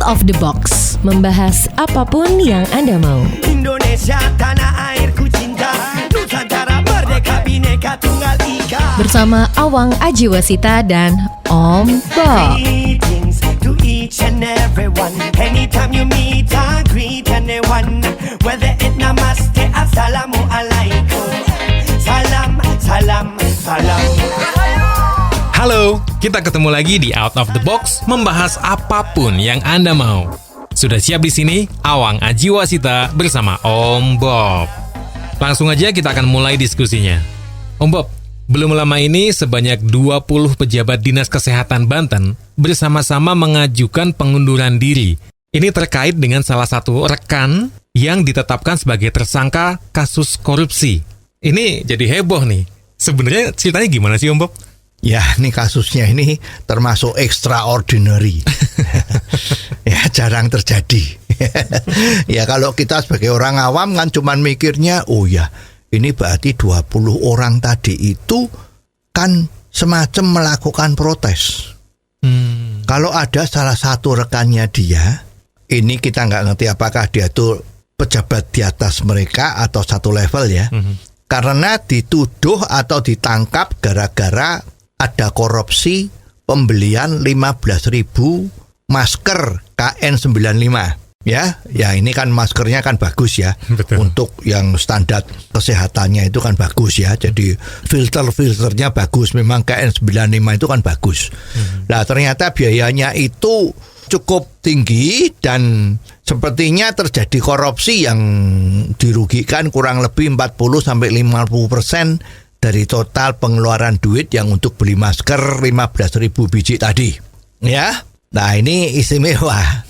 of the Box, membahas apapun yang Anda mau. Indonesia tanah airku cinta, Nusantara merdeka bhinneka tunggal ika. Bersama Awang Ajiwasita dan Om Bob. Greetings to each and everyone. Anytime you meet, I greet anyone. Whether it namaste, assalamu alaikum. Salam, salam, salam. Halo, kita ketemu lagi di Out of the Box, membahas apapun yang Anda mau. Sudah siap di sini? Awang Ajiwasita bersama Om Bob. Langsung aja kita akan mulai diskusinya. Om Bob, belum lama ini sebanyak 20 pejabat Dinas Kesehatan Banten bersama-sama mengajukan pengunduran diri. Ini terkait dengan salah satu rekan yang ditetapkan sebagai tersangka kasus korupsi. Ini jadi heboh nih. Sebenarnya ceritanya gimana sih Om Bob? Ya, ini kasusnya ini termasuk extraordinary. Ya, jarang terjadi. Ya, kalau kita sebagai orang awam kan cuman mikirnya, oh ya, ini berarti 20 orang tadi itu kan semacam melakukan protes. Kalau ada salah satu rekannya dia, ini kita nggak ngerti apakah dia tuh pejabat di atas mereka atau satu level ya. Karena dituduh atau ditangkap gara-gara ada korupsi pembelian 15.000 masker KN95. Ya ini kan maskernya kan bagus ya. Betul. Untuk yang standar kesehatannya itu kan bagus ya. Jadi filternya bagus. Memang KN95 itu kan bagus. Nah, ternyata biayanya itu cukup tinggi dan sepertinya terjadi korupsi yang dirugikan kurang lebih 40-50% dari total pengeluaran duit yang untuk beli masker 15.000 biji tadi. Ya, nah ini istimewa.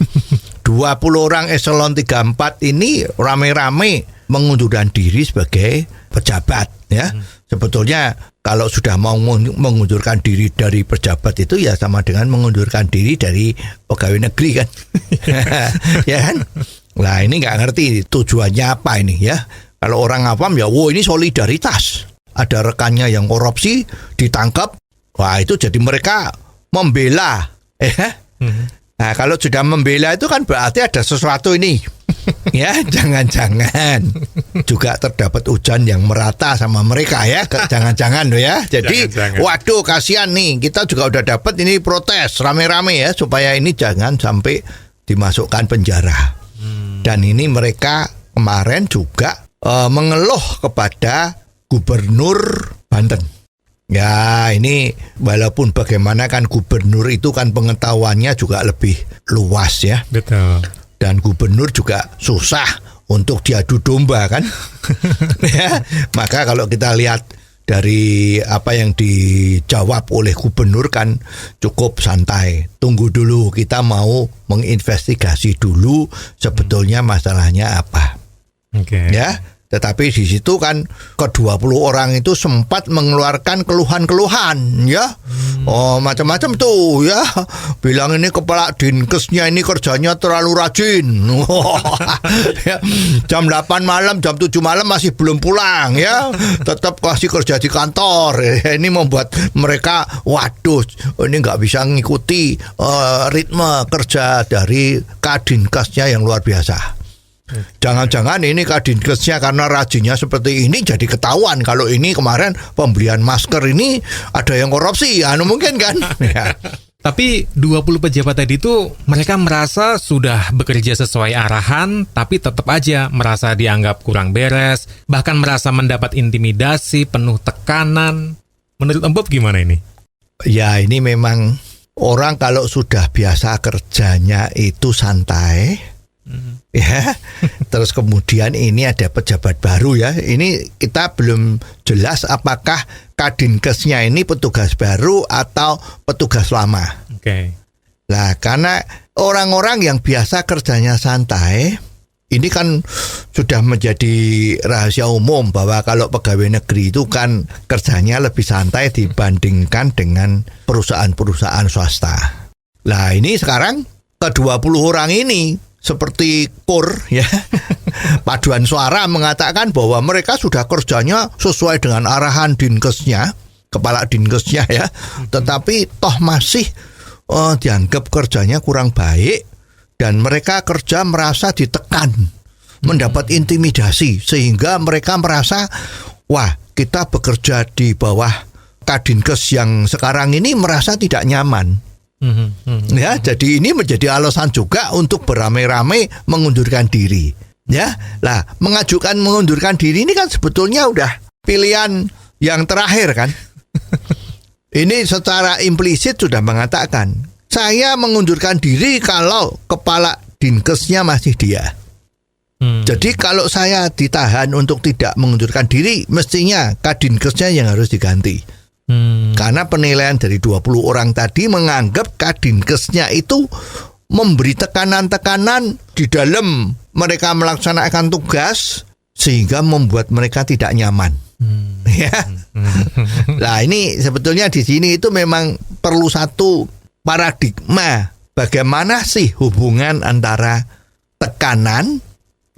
20 orang eselon 34 ini rame-rame mengundurkan diri sebagai pejabat. Ya, sebetulnya kalau sudah mau mengundurkan diri dari pejabat itu ya sama dengan mengundurkan diri dari pegawai negeri kan. Ya kan? Nah ini nggak ngerti tujuannya apa ini ya. Kalau orang awam ya, ini solidaritas. Ada rekannya yang korupsi ditangkap, wah itu jadi mereka membela. Nah kalau sudah membela itu kan berarti ada sesuatu ini. Ya jangan-jangan juga terdapat hujan yang merata sama mereka ya. Jangan-jangan loh ya. Jadi waduh kasihan nih, kita juga udah dapat ini protes rame-rame ya, supaya ini jangan sampai dimasukkan penjara. Dan ini mereka kemarin juga mengeluh kepada Gubernur Banten. Ya ini walaupun bagaimana kan gubernur itu kan pengetahuannya juga lebih luas ya. Betul. Dan gubernur juga susah untuk diadu domba kan. Ya, maka kalau kita lihat dari apa yang dijawab oleh gubernur kan cukup santai. Tunggu dulu, kita mau menginvestigasi dulu sebetulnya masalahnya apa. Oke. Ya. Tetapi di situ kan ke-20 orang itu sempat mengeluarkan keluhan-keluhan ya. Oh macam-macam tuh ya. Bilang ini kepala dinkesnya ini kerjanya terlalu rajin. Ya, jam 8 malam, jam 7 malam masih belum pulang ya. Tetap kasih kerja di kantor. Ini membuat mereka waduh ini nggak bisa mengikuti ritme kerja dari Kadinkesnya yang luar biasa. Jangan-jangan ini Kadinkesnya karena rajinnya seperti ini jadi ketahuan kalau ini kemarin pembelian masker ini ada yang korupsi, mungkin kan. Ya. Tapi 20 pejabat tadi itu mereka merasa sudah bekerja sesuai arahan, tapi tetap aja merasa dianggap kurang beres, bahkan merasa mendapat intimidasi, penuh tekanan. Menurut Om Bob gimana ini? Ya ini memang orang kalau sudah biasa kerjanya itu santai. Ya, terus kemudian ini ada pejabat baru ya. Ini kita belum jelas apakah Kadinkesnya ini petugas baru atau petugas lama. Oke. Nah, karena orang-orang yang biasa kerjanya santai, ini kan sudah menjadi rahasia umum bahwa kalau pegawai negeri itu kan kerjanya lebih santai dibandingkan dengan perusahaan-perusahaan swasta. Nah, ini sekarang ke-20 orang ini seperti KUR ya, paduan suara mengatakan bahwa mereka sudah kerjanya sesuai dengan arahan Dinkesnya, kepala Dinkesnya ya, tetapi toh masih dianggap kerjanya kurang baik dan mereka kerja merasa ditekan, mendapat intimidasi, sehingga mereka merasa, wah, kita bekerja di bawah Kadinkes yang sekarang ini merasa tidak nyaman. Ya, jadi ini menjadi alasan juga untuk beramai-ramai mengundurkan diri. Ya, lah mengajukan mengundurkan diri ini kan sebetulnya udah pilihan yang terakhir kan. Ini secara implisit sudah mengatakan, saya mengundurkan diri kalau kepala Dinkesnya masih dia. Jadi kalau saya ditahan untuk tidak mengundurkan diri, mestinya Kadinkesnya yang harus diganti. Karena penilaian dari 20 orang tadi menganggap Kadinkesnya itu memberi tekanan-tekanan di dalam mereka melaksanakan tugas sehingga membuat mereka tidak nyaman. Ya. Nah, ini sebetulnya di sini itu memang perlu satu paradigma bagaimana sih hubungan antara tekanan,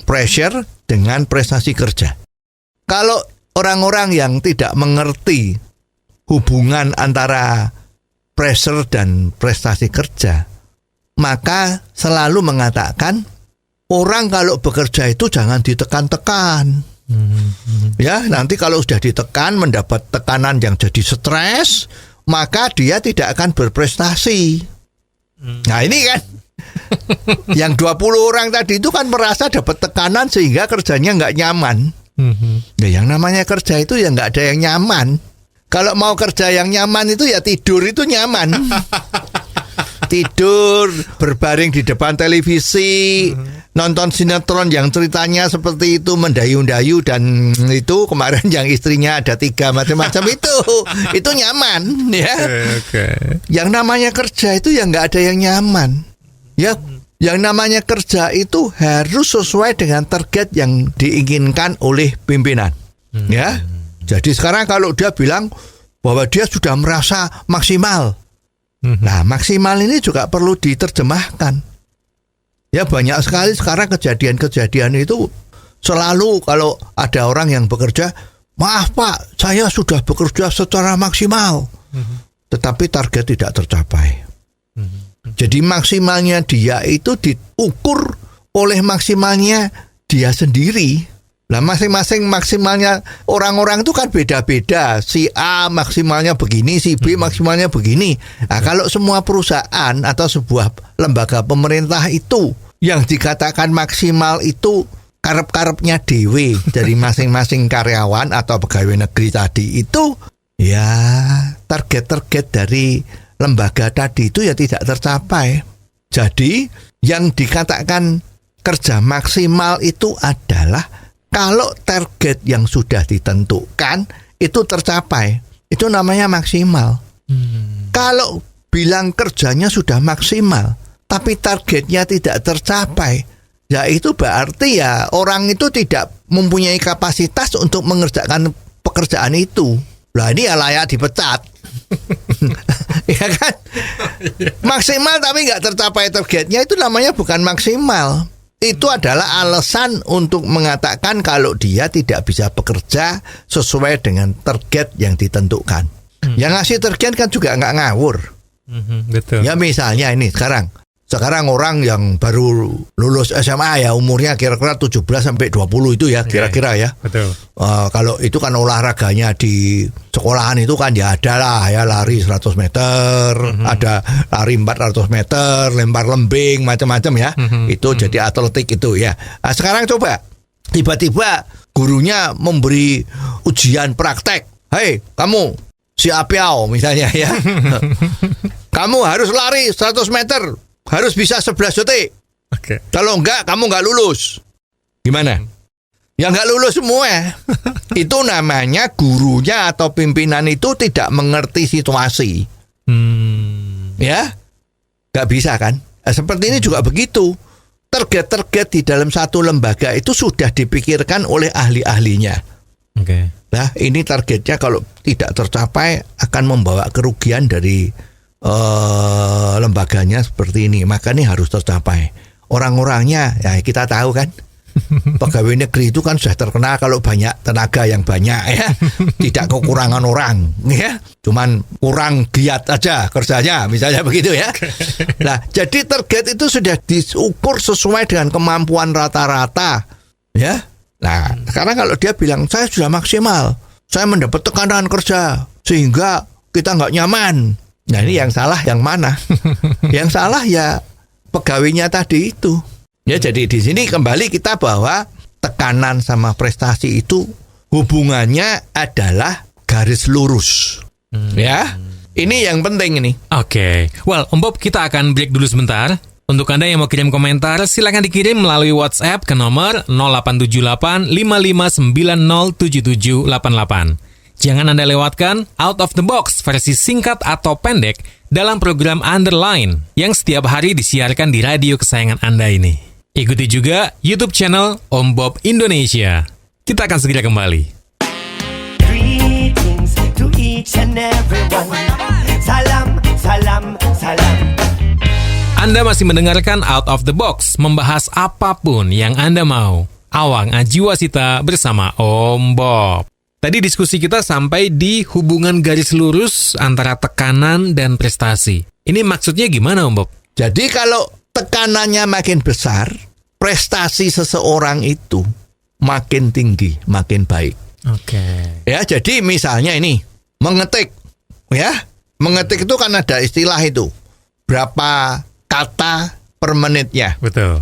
pressure dengan prestasi kerja. Kalau orang-orang yang tidak mengerti hubungan antara pressure dan prestasi kerja, maka selalu mengatakan orang kalau bekerja itu jangan ditekan-tekan. Ya, nanti kalau sudah ditekan mendapat tekanan yang jadi stres, maka dia tidak akan berprestasi. Nah, ini kan yang 20 orang tadi itu kan merasa dapat tekanan sehingga kerjanya nggak nyaman. Ya, yang namanya kerja itu ya nggak ada yang nyaman. Kalau mau kerja yang nyaman itu ya tidur itu nyaman. Tidur, berbaring di depan televisi, nonton sinetron yang ceritanya seperti itu, mendayu-dayu, dan itu kemarin yang istrinya ada 3 macam-macam itu nyaman ya. Yang namanya kerja itu ya nggak ada yang nyaman. Ya, yang namanya kerja itu harus sesuai dengan target yang diinginkan oleh pimpinan. Ya. Jadi sekarang kalau dia bilang bahwa dia sudah merasa maksimal, nah maksimal ini juga perlu diterjemahkan. Ya, banyak sekali sekarang kejadian-kejadian itu selalu kalau ada orang yang bekerja, maaf Pak, saya sudah bekerja secara maksimal, tetapi target tidak tercapai. Jadi maksimalnya dia itu diukur oleh maksimalnya dia sendiri. Nah, masing-masing maksimalnya orang-orang itu kan beda-beda. Si A maksimalnya begini, si B maksimalnya begini. Nah, kalau semua perusahaan atau sebuah lembaga pemerintah itu yang dikatakan maksimal itu karep-karepnya dewe dari masing-masing karyawan atau pegawai negeri tadi itu, ya target-target dari lembaga tadi itu ya tidak tercapai. Jadi yang dikatakan kerja maksimal itu adalah kalau target yang sudah ditentukan itu tercapai, itu namanya maksimal. Kalau bilang kerjanya sudah maksimal, tapi targetnya tidak tercapai, ya itu berarti ya orang itu tidak mempunyai kapasitas untuk mengerjakan pekerjaan itu. Lah, ini ya layak dipecat. Ya kan? Maksimal tapi nggak tercapai targetnya, itu namanya bukan maksimal. Itu adalah alasan untuk mengatakan kalau dia tidak bisa bekerja sesuai dengan target yang ditentukan. Yang ngasih target kan juga nggak ngawur. Betul. Ya misalnya ini sekarang orang yang baru lulus SMA ya, umurnya kira-kira 17 sampai 20 itu ya kira-kira ya. Betul. Kalau itu kan olahraganya di sekolahan itu kan ya ada lah ya, lari 100 meter, ada lari 400 meter, lempar lembing, macam-macam ya. Itu jadi atletik itu ya. Nah, sekarang coba tiba-tiba gurunya memberi ujian praktek. Hei, kamu si Apiao misalnya ya. Kamu harus lari 100 meter. Harus bisa 11 detik. Oke. Kalau enggak, kamu enggak lulus. Gimana? Ya enggak lulus semua. Itu namanya gurunya atau pimpinan itu tidak mengerti situasi. Ya, enggak bisa kan? Nah, seperti ini juga begitu. Target-target di dalam satu lembaga itu sudah dipikirkan oleh ahli-ahlinya. Oke. Nah, ini targetnya kalau tidak tercapai akan membawa kerugian dari lembaganya seperti ini, maka ini harus tercapai. Orang-orangnya ya kita tahu kan, Pegawai negeri itu kan sudah terkenal kalau banyak tenaga yang banyak ya, tidak kekurangan orang ya, cuman kurang giat aja kerjanya, misalnya begitu ya. Nah, jadi target itu sudah diukur sesuai dengan kemampuan rata-rata ya. Nah, sekarang kalau dia bilang saya sudah maksimal, saya mendapat tekanan kerja sehingga kita nggak nyaman. Nah, ini yang salah yang mana? Yang salah ya pegawainya tadi itu. Ya, jadi di sini kembali kita bahwa tekanan sama prestasi itu hubungannya adalah garis lurus. Ya, ini yang penting ini. Oke. Well, Om Bob, kita akan break dulu sebentar. Untuk Anda yang mau kirim komentar, silakan dikirim melalui WhatsApp ke nomor 0878 55907788. Jangan Anda lewatkan Out of the Box versi singkat atau pendek dalam program Underline yang setiap hari disiarkan di radio kesayangan Anda ini. Ikuti juga YouTube channel Om Bob Indonesia. Kita akan segera kembali. Greetings to each and everyone. Salam, salam, salam. Anda masih mendengarkan Out of the Box, membahas apapun yang Anda mau. Awang Ajiwasita bersama Om Bob. Tadi diskusi kita sampai di hubungan garis lurus antara tekanan dan prestasi. Ini maksudnya gimana, Om Bob? Jadi kalau tekanannya makin besar, prestasi seseorang itu makin tinggi, makin baik. Oke. Ya, jadi misalnya ini mengetik, ya, mengetik itu kan ada istilah itu, berapa kata per menitnya. Betul.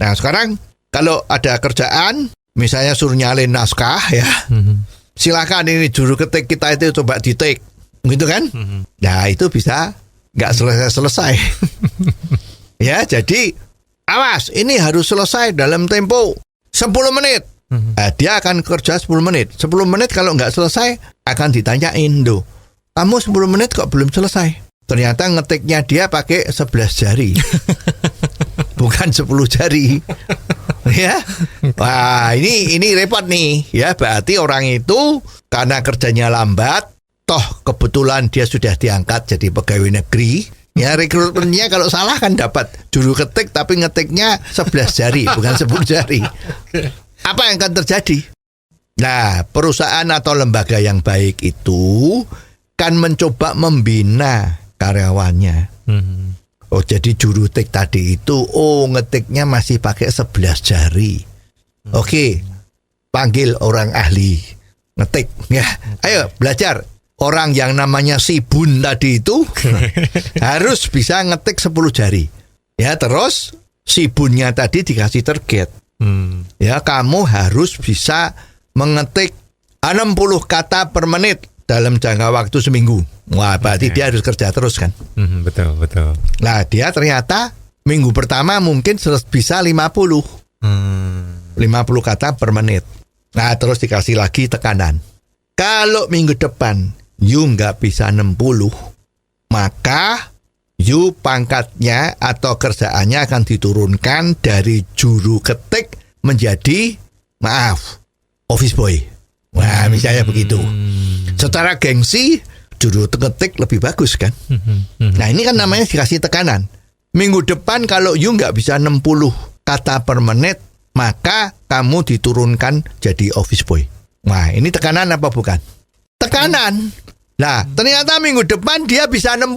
Nah, sekarang kalau ada kerjaan, misalnya suruh nyalin naskah, ya, silakan ini juru ketik kita itu coba di-take, gitu kan? Nah, itu bisa nggak selesai-selesai. Ya, jadi awas, ini harus selesai dalam tempo 10 menit. Nah, dia akan kerja 10 menit. 10 menit kalau nggak selesai, akan ditanyain, "Duh, kamu 10 menit kok belum selesai?" Ternyata ngetiknya dia pakai 11 jari. Bukan 10 jari. Ya. Wah, ini repot nih. Ya, berarti orang itu karena kerjanya lambat, toh kebetulan dia sudah diangkat jadi pegawai negeri. Ya, rekrutmennya kalau salah kan dapat juru ketik tapi ngetiknya 11 jari, bukan 10 jari. Apa yang akan terjadi? Nah, perusahaan atau lembaga yang baik itu kan mencoba membina karyawannya. Oh, jadi juru ketik tadi itu, ngetiknya masih pakai 11 jari. Oke, panggil orang ahli ngetik. Ya, ayo belajar. Orang yang namanya si Bun tadi itu harus bisa ngetik 10 jari. Ya, terus si Bunnya tadi dikasih target. Ya, kamu harus bisa mengetik 60 kata per menit dalam jangka waktu seminggu. Wah, berarti dia harus kerja terus kan? Betul. Nah, dia ternyata minggu pertama mungkin bisa 50. 50 kata per menit. Nah, terus dikasih lagi tekanan. Kalau minggu depan you nggak bisa 60, maka you pangkatnya atau kerjaannya akan diturunkan dari juru ketik menjadi, office boy. Wah, misalnya begitu. Secara gengsi, juru ketik lebih bagus kan? Nah, ini kan namanya dikasih tekanan. Minggu depan kalau you nggak bisa 60 kata per menit, maka kamu diturunkan jadi office boy. Wah, ini tekanan apa bukan? Tekanan. Nah, ternyata minggu depan dia bisa 60.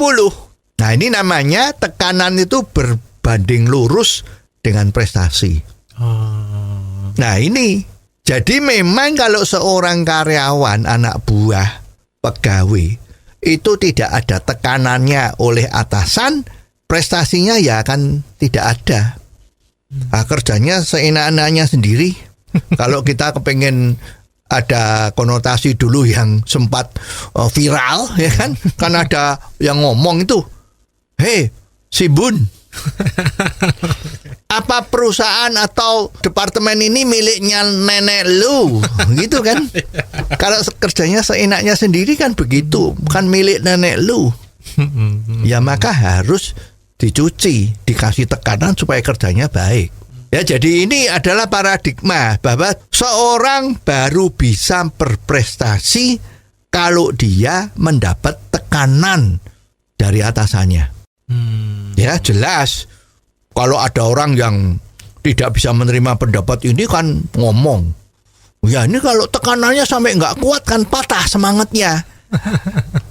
Nah, ini namanya tekanan itu berbanding lurus dengan prestasi. Nah, ini. Jadi memang kalau seorang karyawan, anak buah, pegawai, itu tidak ada tekanannya oleh atasan, prestasinya ya akan tidak ada. Nah, kerjanya seenak-enaknya sendiri. Kalau kita kepengen ada konotasi dulu yang sempat viral, ya kan? Kan ada yang ngomong itu, "Hei, si Bun, apa perusahaan atau departemen ini miliknya nenek lu?" Gitu kan? Kalau kerjanya seenaknya sendiri kan begitu, bukan milik nenek lu. Ya, maka harus dicuci, dikasih tekanan supaya kerjanya baik. Ya, jadi ini adalah paradigma bahwa seorang baru bisa berprestasi kalau dia mendapat tekanan dari atasannya. Ya, jelas. Kalau ada orang yang tidak bisa menerima pendapat ini kan ngomong. Ya ini kalau tekanannya sampai nggak kuat kan patah semangatnya.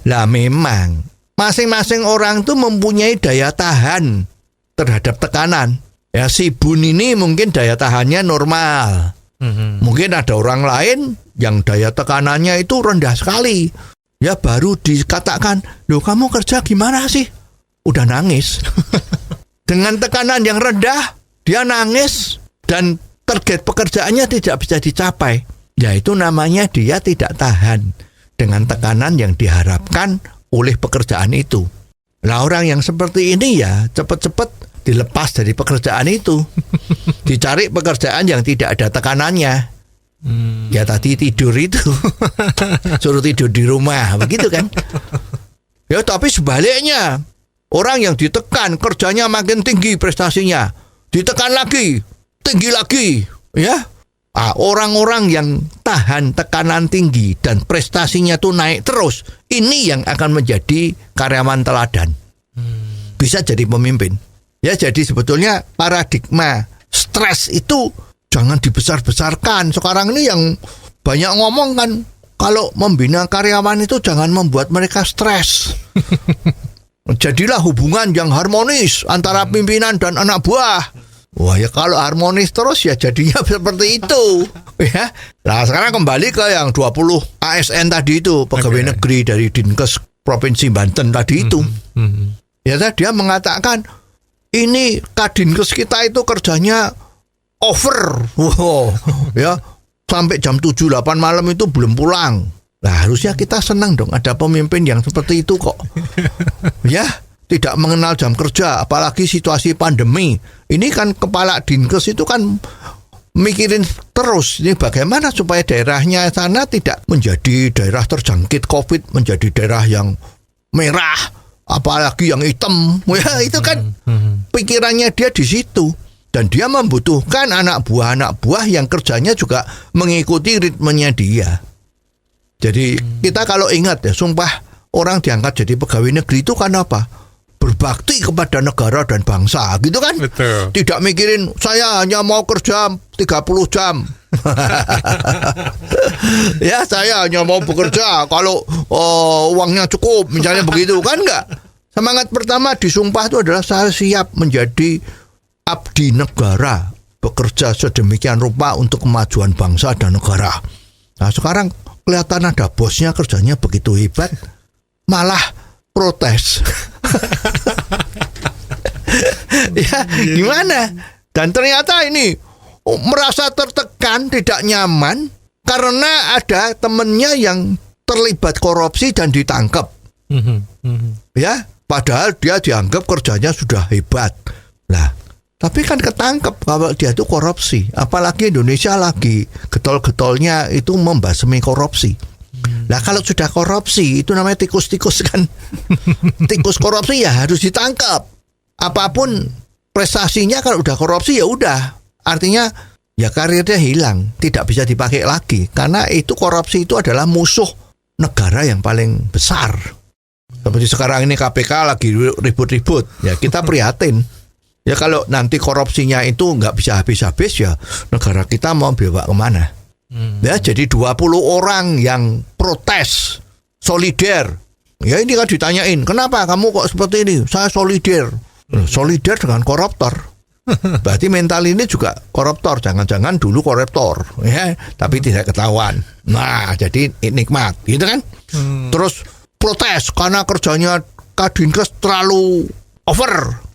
Lah memang masing-masing orang tuh mempunyai daya tahan terhadap tekanan. Ya si Bun ini mungkin daya tahannya normal. Mungkin ada orang lain yang daya tekanannya itu rendah sekali. Ya baru dikatakan, loh kamu kerja gimana sih? Udah nangis. Dengan tekanan yang rendah, dia nangis dan target pekerjaannya tidak bisa dicapai. Ya itu namanya dia tidak tahan dengan tekanan yang diharapkan oleh pekerjaan itu. Nah orang yang seperti ini ya cepat-cepat dilepas dari pekerjaan itu. Dicari pekerjaan yang tidak ada tekanannya. Ya tadi tidur itu. Suruh tidur di rumah, begitu kan. Ya tapi sebaliknya, orang yang ditekan kerjanya makin tinggi prestasinya, ditekan lagi, tinggi lagi, ya. Orang-orang yang tahan tekanan tinggi dan prestasinya tuh naik terus, ini yang akan menjadi karyawan teladan. Bisa jadi pemimpin. Ya jadi sebetulnya paradigma stres itu jangan dibesar-besarkan. Sekarang ini yang banyak ngomong kan, kalau membina karyawan itu jangan membuat mereka stres. Jadilah hubungan yang harmonis antara pimpinan dan anak buah. Wah ya kalau harmonis terus ya jadinya seperti itu. Ya. Nah sekarang kembali ke yang 20 ASN tadi itu, pegawai negeri dari Dinkes Provinsi Banten tadi itu. Ya dia mengatakan ini Kadinkes kita itu kerjanya over. Wow, ya sampai jam 7-8 malam itu belum pulang. Nah harusnya kita senang dong ada pemimpin yang seperti itu kok. Ya tidak mengenal jam kerja, apalagi situasi pandemi. Ini kan kepala Dinkes itu kan mikirin terus ini bagaimana supaya daerahnya sana tidak menjadi daerah terjangkit COVID, menjadi daerah yang merah, apalagi yang hitam. Ya itu kan pikirannya dia di situ. Dan dia membutuhkan anak buah yang kerjanya juga mengikuti ritmenya dia. Jadi kita kalau ingat ya, sumpah orang diangkat jadi pegawai negeri itu kan apa? Berbakti kepada negara dan bangsa, gitu kan? Betul. Tidak mikirin saya hanya mau kerja 30 jam. Ya saya hanya mau bekerja kalau uangnya cukup, misalnya begitu kan enggak? Semangat pertama di sumpah itu adalah saya siap menjadi abdi negara, bekerja sedemikian rupa untuk kemajuan bangsa dan negara. Nah sekarang kelihatan ada bosnya kerjanya begitu hebat, malah protes. Ya gimana? Dan ternyata ini merasa tertekan, tidak nyaman karena ada temennya yang terlibat korupsi dan ditangkap. Ya, padahal dia dianggap kerjanya sudah hebat. Lah, tapi kan ketangkep kalau dia itu korupsi. Apalagi Indonesia lagi getol-getolnya itu membasmi korupsi. Nah kalau sudah korupsi itu namanya tikus-tikus kan. Tikus korupsi ya harus ditangkap. Apapun prestasinya kalau udah korupsi ya udah. Artinya ya karirnya hilang, tidak bisa dipakai lagi. Karena itu korupsi itu adalah musuh negara yang paling besar. Seperti sekarang ini KPK lagi ribut-ribut. Ya kita prihatin. Ya kalau nanti korupsinya itu nggak bisa habis-habis ya negara kita mau bawa kemana? Ya jadi 20 orang yang protes solider. Ya ini kan ditanyain, kenapa kamu kok seperti ini? Saya solider. Solider dengan koruptor. Berarti mental ini juga koruptor. Jangan-jangan dulu koruptor, ya, tapi tidak ketahuan. Nah jadi nikmat, gitu kan? Terus protes karena kerjanya Kadinkes terlalu over.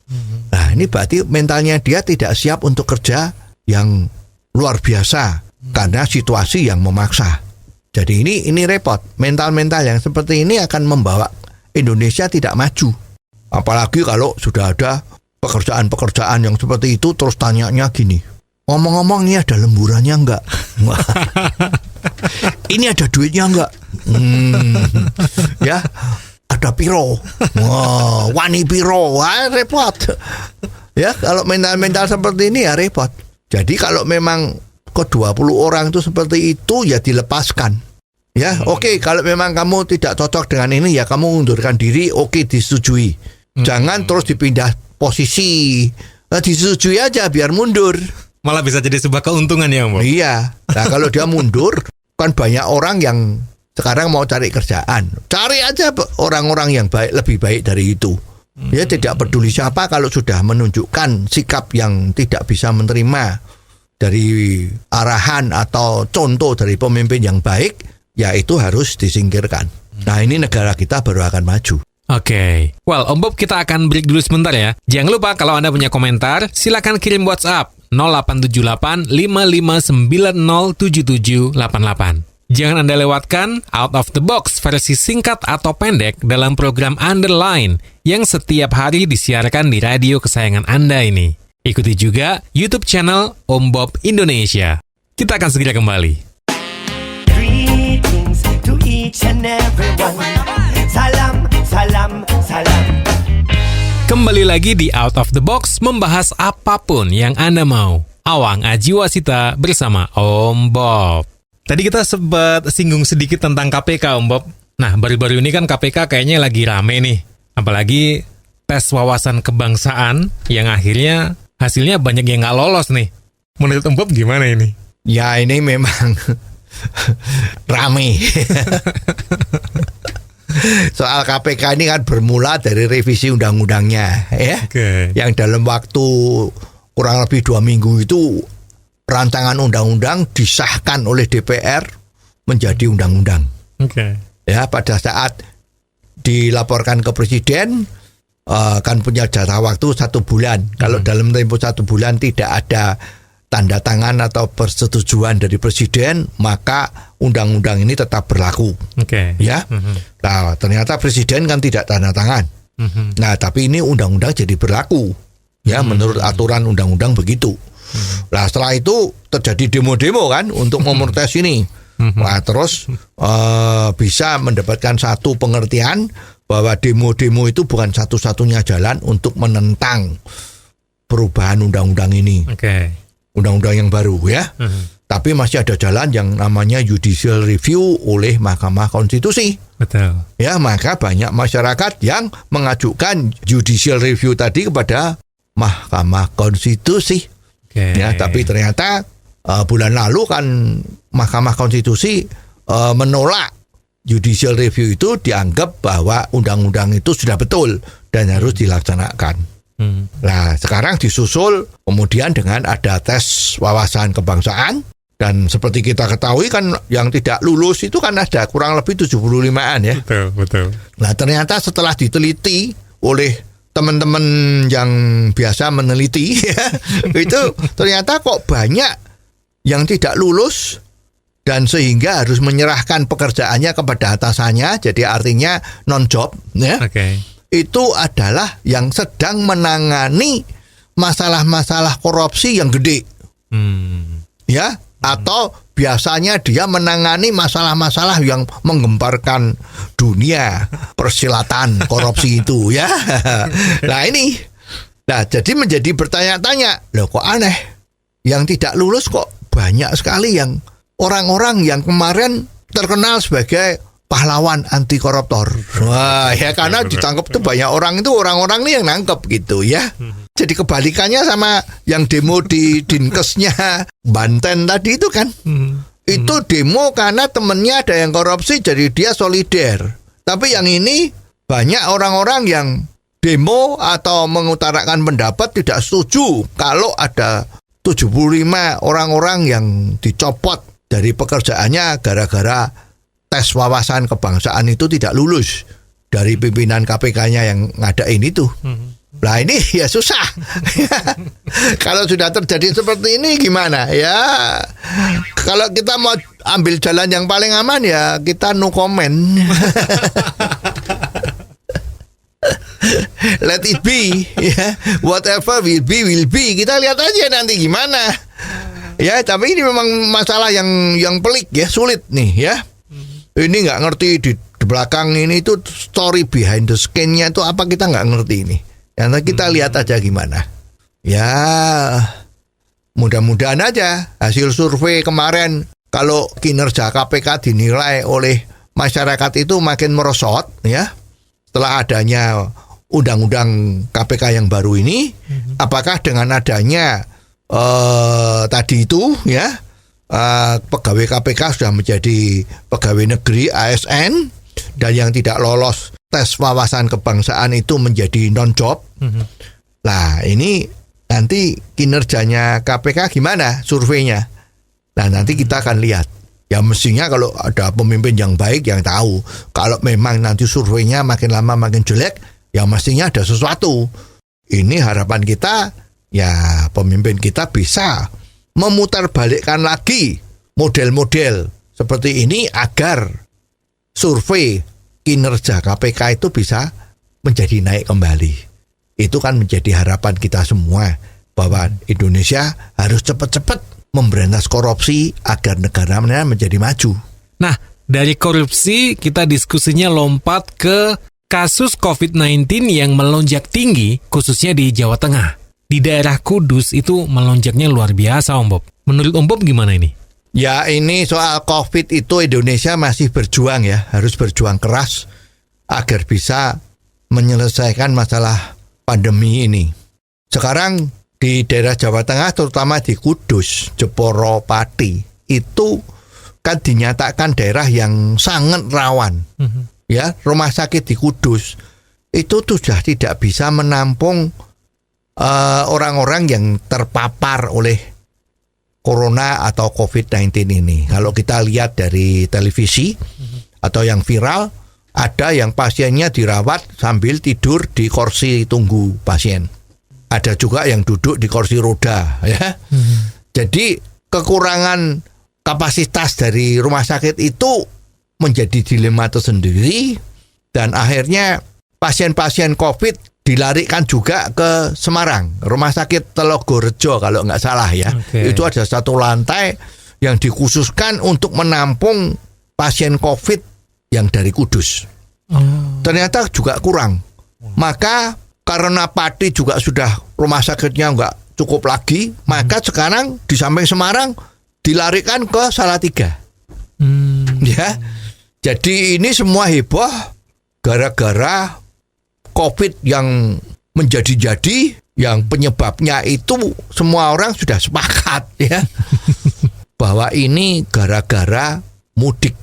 Nah ini berarti mentalnya dia tidak siap untuk kerja yang luar biasa karena situasi yang memaksa. Jadi ini repot. Mental-mental yang seperti ini akan membawa Indonesia tidak maju. Apalagi kalau sudah ada pekerjaan-pekerjaan yang seperti itu terus tanyanya gini, ngomong-ngomong ini ada lemburannya enggak? Ini ada duitnya enggak? Ya, ada piro. Wah, wani piro. Wah, repot. Ya, kalau mental-mental seperti ini ya repot. Jadi kalau memang ke 20 orang itu seperti itu ya dilepaskan. Ya, oke, kalau memang kamu tidak cocok dengan ini ya kamu undurkan diri, oke, disetujui. Jangan terus dipindah posisi. Nah, disetujui aja biar mundur. Malah bisa jadi sebuah keuntungan ya, Om Bob. Iya. Nah, kalau dia mundur, kan banyak orang yang sekarang mau cari kerjaan. Cari aja orang-orang yang baik, lebih baik dari itu. Ya, tidak peduli siapa, kalau sudah menunjukkan sikap yang tidak bisa menerima dari arahan atau contoh dari pemimpin yang baik, ya itu harus disingkirkan. Nah, ini negara kita baru akan maju. Oke. Well, Om Bob, kita akan break dulu sebentar ya. Jangan lupa kalau Anda punya komentar, silakan kirim WhatsApp 0878 55907788. Jangan Anda lewatkan Out of the Box versi singkat atau pendek dalam program Underline yang setiap hari disiarkan di radio kesayangan Anda ini. Ikuti juga YouTube channel Om Bob Indonesia. Kita akan segera kembali. Greetings to each and everyone. Salam, salam, salam. Kembali lagi di Out of the Box, membahas apapun yang Anda mau. Awang Ajiwasita bersama Om Bob. Tadi kita sempat singgung sedikit tentang KPK, Om Bob. Nah, baru-baru ini kan KPK kayaknya lagi rame nih. Apalagi tes wawasan kebangsaan yang akhirnya hasilnya banyak yang nggak lolos nih. Menurut Om Bob gimana ini? Ya, ini memang rame. Soal KPK ini kan bermula dari revisi undang-undangnya, ya. Oke. Yang dalam waktu kurang lebih 2 minggu itu rancangan undang-undang disahkan oleh DPR menjadi undang-undang. Oke. Ya, pada saat dilaporkan ke Presiden, kan punya jatah waktu 1 bulan. Kalau dalam tempo 1 bulan tidak ada tanda tangan atau persetujuan dari Presiden, maka undang-undang ini tetap berlaku. Oke. Ya, nah ternyata Presiden kan tidak tanda tangan. Nah, tapi ini undang-undang jadi berlaku. Ya, menurut aturan undang-undang begitu. Nah, setelah itu terjadi demo-demo kan untuk memprotes ini. Nah, terus bisa mendapatkan satu pengertian bahwa demo-demo itu bukan satu-satunya jalan untuk menentang perubahan undang-undang ini. Oke. Undang-undang yang baru ya. Tapi masih ada jalan yang namanya judicial review oleh Mahkamah Konstitusi. Betul. Ya, maka banyak masyarakat yang mengajukan judicial review tadi kepada Mahkamah Konstitusi. Oke. Ya, tapi ternyata bulan lalu kan Mahkamah Konstitusi menolak judicial review itu, dianggap bahwa undang-undang itu sudah betul dan harus dilaksanakan. Nah, sekarang disusul kemudian dengan ada tes wawasan kebangsaan, dan seperti kita ketahui kan yang tidak lulus itu kan ada kurang lebih 75-an ya. Betul, betul. Nah, ternyata setelah diteliti oleh teman-teman yang biasa meneliti itu ternyata kok banyak yang tidak lulus dan sehingga harus menyerahkan pekerjaannya kepada atasannya, jadi artinya non-job ya. Oke. Itu adalah yang sedang menangani masalah-masalah korupsi yang gede. Ya, atau biasanya dia menangani masalah-masalah yang menggemparkan dunia persilatan korupsi itu ya. Nah, ini. Nah, jadi menjadi bertanya-tanya, loh kok aneh? Yang tidak lulus kok banyak sekali yang orang-orang yang kemarin terkenal sebagai pahlawan anti koruptor. Wah, ya karena ditangkap tuh banyak orang itu orang-orang nih yang nangkep gitu ya. Jadi kebalikannya sama yang demo di Dinkesnya Banten tadi itu kan. Itu demo karena temennya ada yang korupsi jadi dia solider. Tapi yang ini banyak orang-orang yang demo atau mengutarakan pendapat tidak setuju kalau ada 75 orang-orang yang dicopot dari pekerjaannya gara-gara tes wawasan kebangsaan itu tidak lulus dari pimpinan KPK-nya yang ngadain itu. Nah, ini ya susah. Kalau sudah terjadi seperti ini gimana ya? Kalau kita mau ambil jalan yang paling aman ya kita no comment. Let it be ya. Whatever will be. Kita lihat aja nanti gimana. Ya, tapi ini memang masalah yang pelik ya, sulit nih ya. Ini nggak ngerti di belakang ini itu story behind the skin-nya itu apa, kita nggak ngerti ini. Karena kita lihat aja gimana. Ya, mudah-mudahan aja hasil survei kemarin kalau kinerja KPK dinilai oleh masyarakat itu makin merosot ya. Setelah adanya undang-undang KPK yang baru ini, apakah dengan adanya tadi itu ya, pegawai KPK sudah menjadi pegawai negeri ASN, dan yang tidak lolos tes wawasan kebangsaan itu menjadi non-job. Nah, ini nanti kinerjanya KPK gimana surveinya? Nah, nanti kita akan lihat. Ya mestinya kalau ada pemimpin yang baik yang tahu. Kalau memang nanti surveinya makin lama makin jelek, ya mestinya ada sesuatu. Ini harapan kita, ya pemimpin kita bisa memutarbalikkan lagi model-model seperti ini agar survei kinerja KPK itu bisa menjadi naik kembali. Itu kan menjadi harapan kita semua bahwa Indonesia harus cepat-cepat memberantas korupsi agar negara menjadi maju. Nah, dari korupsi kita diskusinya lompat ke kasus COVID-19 yang melonjak tinggi, khususnya di Jawa Tengah. Di daerah Kudus itu melonjaknya luar biasa, Om Bob. Menurut Om Bob gimana ini? Ya, ini soal COVID itu Indonesia masih berjuang ya, harus berjuang keras agar bisa menyelesaikan masalah pandemi ini. Sekarang di daerah Jawa Tengah, terutama di Kudus, Jeporo, Pati, itu kan dinyatakan daerah yang sangat rawan. Ya, rumah sakit di Kudus itu sudah tidak bisa menampung orang-orang yang terpapar oleh corona atau COVID-19 ini. Kalau kita lihat dari televisi atau yang viral, ada yang pasiennya dirawat sambil tidur di kursi tunggu pasien. Ada juga yang duduk di kursi roda, ya. Jadi kekurangan kapasitas dari rumah sakit itu menjadi dilema tersendiri, dan akhirnya pasien-pasien COVID dilarikan juga ke Semarang, rumah sakit Telogorejo kalau nggak salah ya. Itu ada satu lantai yang dikhususkan untuk menampung pasien COVID yang dari Kudus. Ternyata juga kurang. Maka karena Pati juga sudah rumah sakitnya nggak cukup lagi, maka sekarang di samping Semarang dilarikan ke Salatiga. Ya. Jadi ini semua heboh gara-gara COVID yang menjadi-jadi, yang penyebabnya itu semua orang sudah sepakat ya bahwa ini gara-gara mudik.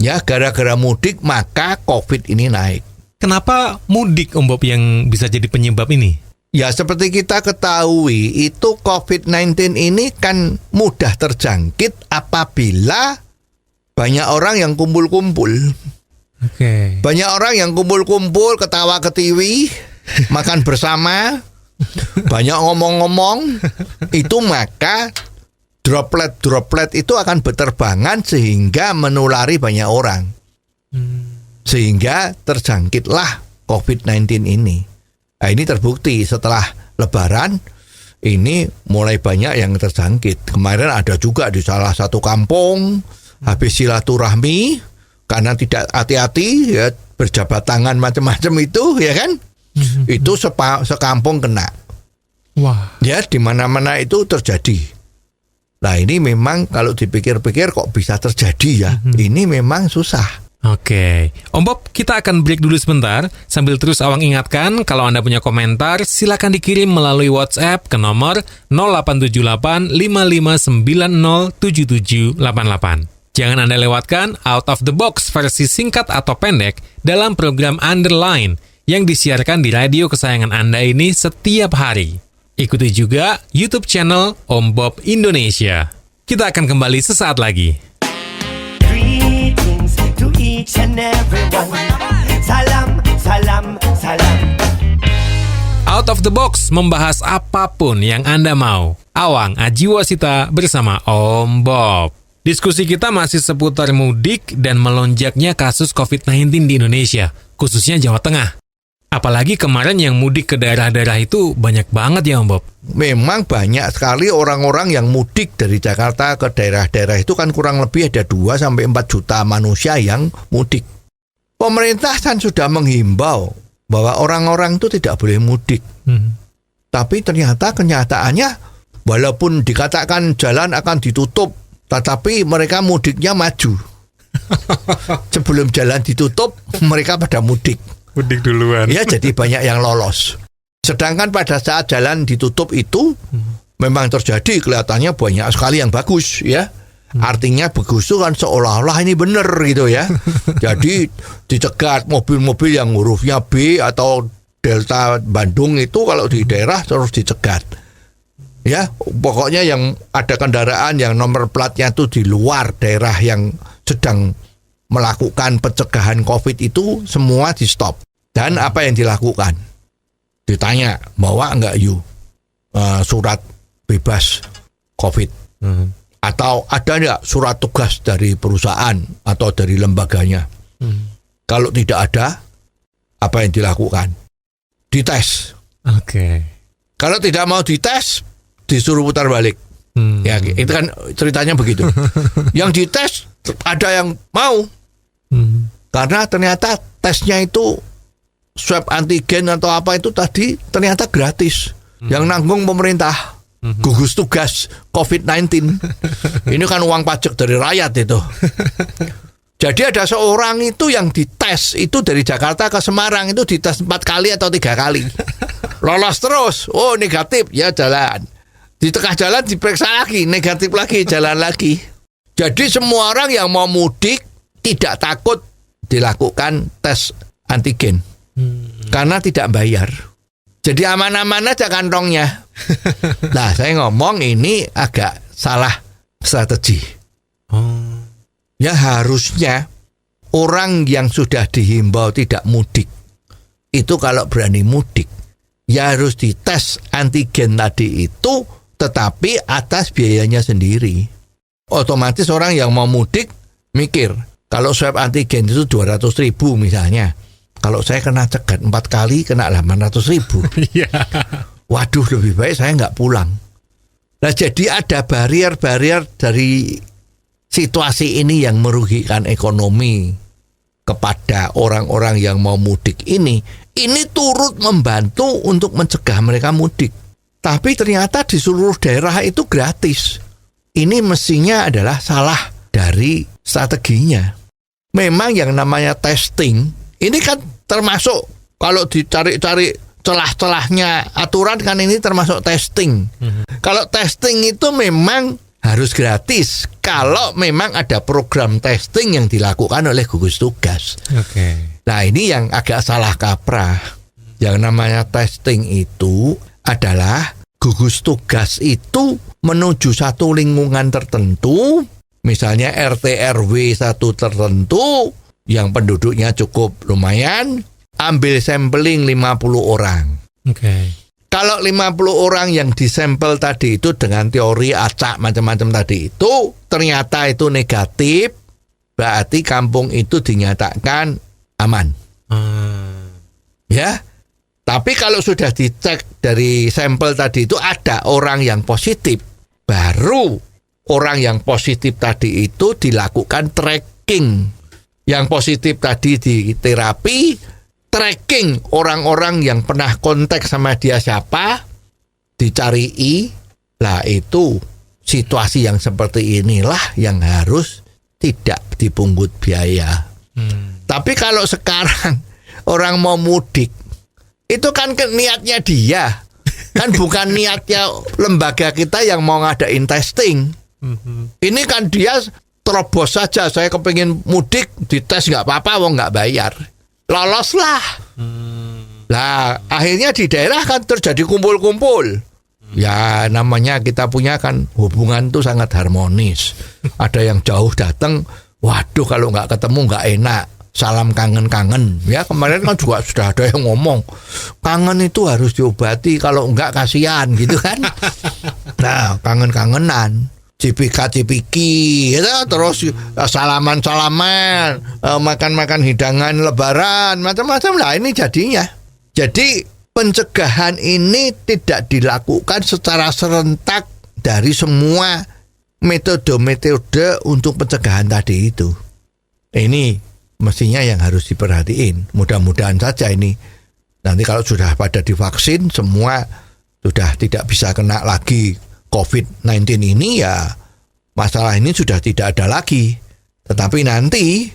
Ya, gara-gara mudik maka COVID ini naik. Kenapa mudik, Om Bob, yang bisa jadi penyebab ini? Ya, seperti kita ketahui itu COVID-19 ini kan mudah terjangkit apabila banyak orang yang kumpul-kumpul. Banyak orang yang kumpul-kumpul, ketawa ketiwi, makan bersama, banyak ngomong-ngomong, itu maka droplet-droplet itu akan berterbangan sehingga menulari banyak orang. Sehingga terjangkitlah COVID-19 ini. Nah, ini terbukti setelah Lebaran, ini mulai banyak yang terjangkit. Kemarin ada juga di salah satu kampung, habis silaturahmi, karena tidak hati-hati ya, berjabat tangan macam-macam itu ya kan, itu sekampung kena. Wah. Ya, di mana-mana itu terjadi. Nah, ini memang kalau dipikir-pikir kok bisa terjadi ya. Ini memang susah. Oke, Om Bob, kita akan break dulu sebentar. Sambil terus Awang ingatkan, kalau Anda punya komentar, silakan dikirim melalui WhatsApp ke nomor 0878 5590 7788. Jangan Anda lewatkan Out of the Box versi singkat atau pendek dalam program Underline yang disiarkan di radio kesayangan Anda ini setiap hari. Ikuti juga YouTube channel Om Bob Indonesia. Kita akan kembali sesaat lagi. Greetings to each and everyone. Salam, salam, salam. Out of the Box membahas apapun yang Anda mau. Awang Ajiwasita bersama Om Bob. Diskusi kita masih seputar mudik dan melonjaknya kasus COVID-19 di Indonesia, khususnya Jawa Tengah. Apalagi kemarin yang mudik ke daerah-daerah itu banyak banget ya Om Bob. Memang banyak sekali orang-orang yang mudik dari Jakarta ke daerah-daerah itu kan kurang lebih ada 2-4 juta manusia yang mudik. Pemerintah kan sudah menghimbau bahwa orang-orang itu tidak boleh mudik. Tapi ternyata kenyataannya walaupun dikatakan jalan akan ditutup, tetapi mereka mudiknya maju. Sebelum jalan ditutup, mereka pada mudik. Mudik duluan. Ya, jadi banyak yang lolos. Sedangkan pada saat jalan ditutup itu, memang terjadi, kelihatannya banyak sekali yang bagus ya. Artinya bagus itu kan seolah-olah ini benar gitu ya. Jadi dicegat mobil-mobil yang hurufnya B atau Delta Bandung itu kalau di daerah terus dicegat. Ya, pokoknya yang ada kendaraan yang nomor platnya itu di luar daerah yang sedang melakukan pencegahan COVID itu semua di stop. Dan apa yang dilakukan? Ditanya, bawa enggak surat bebas COVID? Atau ada enggak surat tugas dari perusahaan atau dari lembaganya? Kalau tidak ada, apa yang dilakukan? Dites. Oke. Kalau tidak mau dites, disuruh putar balik. Ya, itu kan ceritanya begitu. Yang dites ada yang mau. Karena ternyata tesnya itu swab antigen atau apa itu tadi ternyata gratis. Yang nanggung pemerintah. Gugus tugas COVID-19. Ini kan uang pajak dari rakyat itu. Jadi ada seorang itu yang dites itu dari Jakarta ke Semarang itu dites 4 kali atau 3 kali. Lolos terus. Oh, negatif, ya jalan. Di tengah jalan diperiksa lagi, negatif lagi, jalan lagi. Jadi semua orang yang mau mudik tidak takut dilakukan tes antigen. Karena tidak bayar. Jadi aman-aman aja kantongnya. Nah, saya ngomong ini agak salah strategi. Ya harusnya orang yang sudah dihimbau tidak mudik itu kalau berani mudik ya harus dites antigen tadi itu, tetapi atas biayanya sendiri. Otomatis orang yang mau mudik mikir kalau swab antigen itu 200.000 misalnya. Kalau saya kena cegat 4 kali kena 800.000. Waduh, lebih baik saya nggak pulang. Nah, jadi ada barrier-barrier dari situasi ini yang merugikan ekonomi kepada orang-orang yang mau mudik ini turut membantu untuk mencegah mereka mudik. Tapi ternyata di seluruh daerah itu gratis. Ini mestinya adalah salah dari strateginya. Memang yang namanya testing ini kan termasuk kalau dicari-cari celah-celahnya aturan kan ini termasuk testing. Kalau testing itu memang harus gratis kalau memang ada program testing yang dilakukan oleh gugus tugas. Nah, ini yang agak salah kaprah. Yang namanya testing itu adalah gugus tugas itu menuju satu lingkungan tertentu, misalnya RT RW satu tertentu yang penduduknya cukup lumayan, ambil sampling 50 orang. Kalau 50 orang yang disampel tadi itu dengan teori acak macam-macam tadi itu ternyata itu negatif, berarti kampung itu dinyatakan aman. Ya. Tapi kalau sudah dicek dari sampel tadi itu ada orang yang positif, baru orang yang positif tadi itu dilakukan tracking. Yang positif tadi di terapi, tracking orang-orang yang pernah kontak sama dia siapa, dicari lah itu situasi yang seperti inilah yang harus tidak dipungut biaya. Tapi kalau sekarang orang mau mudik, itu kan niatnya dia, kan bukan niatnya lembaga kita yang mau ngadain testing. Ini kan dia terobos saja, saya kepingin mudik, dites nggak apa-apa, wong nggak bayar, loloslah. Lah akhirnya di daerah kan terjadi kumpul-kumpul. Ya namanya kita punya kan hubungan tuh sangat harmonis. Ada yang jauh datang, waduh kalau nggak ketemu nggak enak, salam kangen-kangen. Ya kemarin kan juga sudah ada yang ngomong, kangen itu harus diobati, kalau enggak kasihan gitu kan. Nah kangen-kangenan, cipika-cipiki, gitu, terus salaman-salaman, makan-makan hidangan lebaran, macam-macam lah ini jadinya. Jadi pencegahan ini tidak dilakukan secara serentak dari semua metode-metode untuk pencegahan tadi itu. Ini mestinya yang harus diperhatiin. Mudah-mudahan saja ini nanti kalau sudah pada divaksin semua sudah tidak bisa kena lagi COVID-19 ini, ya masalah ini sudah tidak ada lagi. Tetapi nanti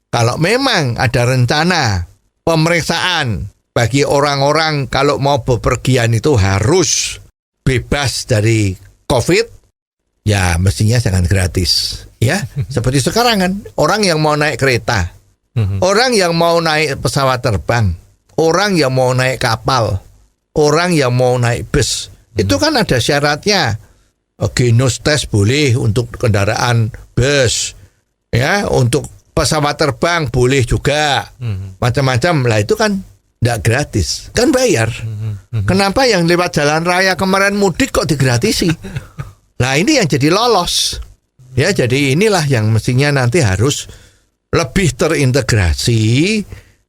kalau memang ada rencana pemeriksaan bagi orang-orang kalau mau bepergian itu harus bebas dari COVID, ya mestinya jangan gratis. Ya, seperti sekarang kan, orang yang mau naik kereta, orang yang mau naik pesawat terbang, orang yang mau naik kapal, orang yang mau naik bus, itu kan ada syaratnya. Genus tes boleh untuk kendaraan bus, ya, untuk pesawat terbang boleh juga, macam-macam lah. Itu kan tidak gratis, kan bayar. Kenapa yang lewat jalan raya kemarin mudik kok digratisi? Nah ini yang jadi lolos, ya. Jadi inilah yang mestinya nanti harus lebih terintegrasi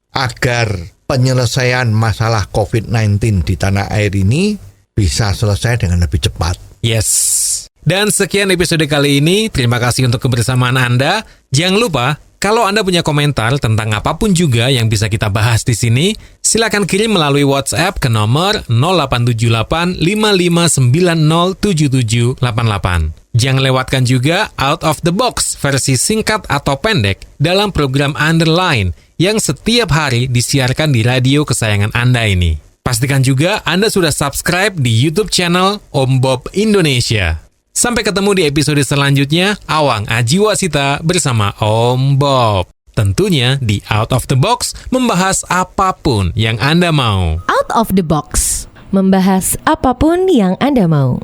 agar penyelesaian masalah COVID-19 di tanah air ini bisa selesai dengan lebih cepat. Yes. Dan sekian episode kali ini. Terima kasih untuk kebersamaan Anda. Jangan lupa, kalau Anda punya komentar tentang apapun juga yang bisa kita bahas di sini, silakan kirim melalui WhatsApp ke nomor 0878 55907788. Jangan lewatkan juga Out of the Box versi singkat atau pendek dalam program Underline yang setiap hari disiarkan di radio kesayangan Anda ini. Pastikan juga Anda sudah subscribe di YouTube channel Om Bob Indonesia. Sampai ketemu di episode selanjutnya, Awang Ajiwasita bersama Om Bob. Tentunya di Out of the Box membahas apapun yang Anda mau. Out of the Box, membahas apapun yang Anda mau.